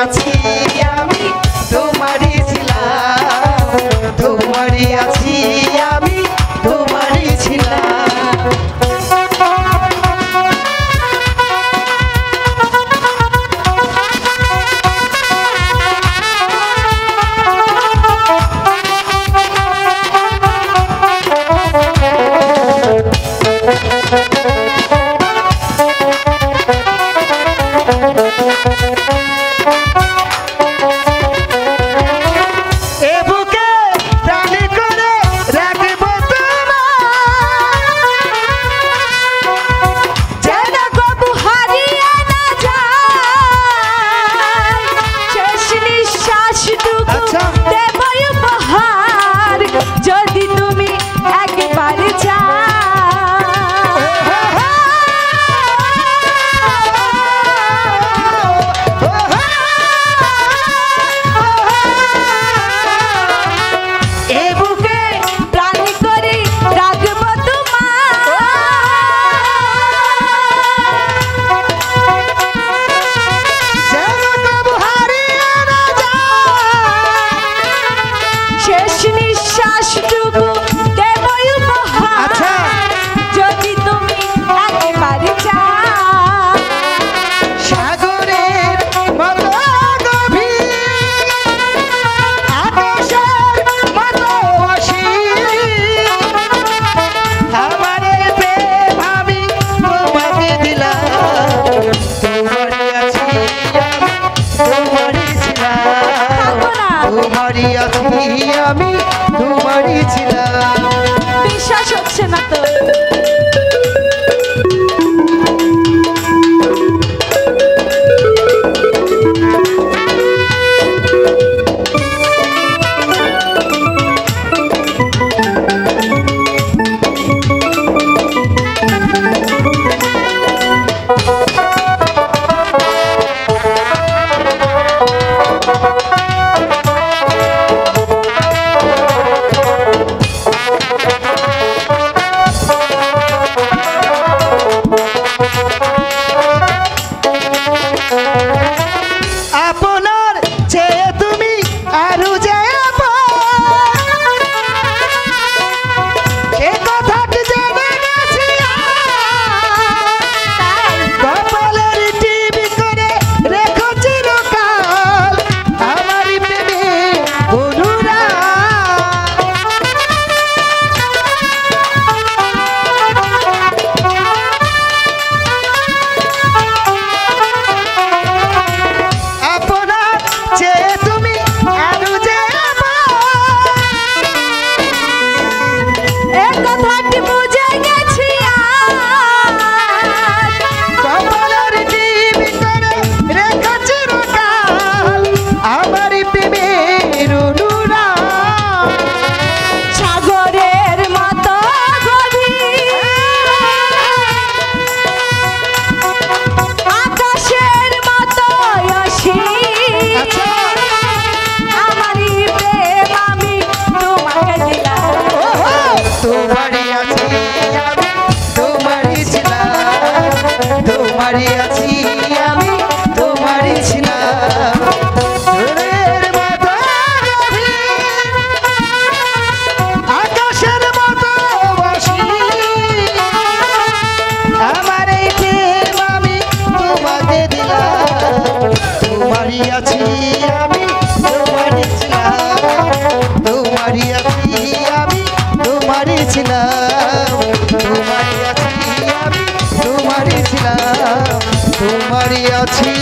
আছি আমি তোমারই ছিলাম, তোমারই আছি আমি তোমারই ছিলাম। আমি তোমারই ছিলাম। বিশ্বাস হচ্ছে না তো। তোমারই আছি আমি তোমারই ছিলাম। আকাশের মতো বাসি আমার এই প্রেম আমি তোমাকে দিলাম। তোমারই আছি আমি তোমারই ছিলাম, তোমারই আছি আমি তোমারই ছিলাম, তোমারই আছি আমি তোমারই ছিলাম, তোমারই আছি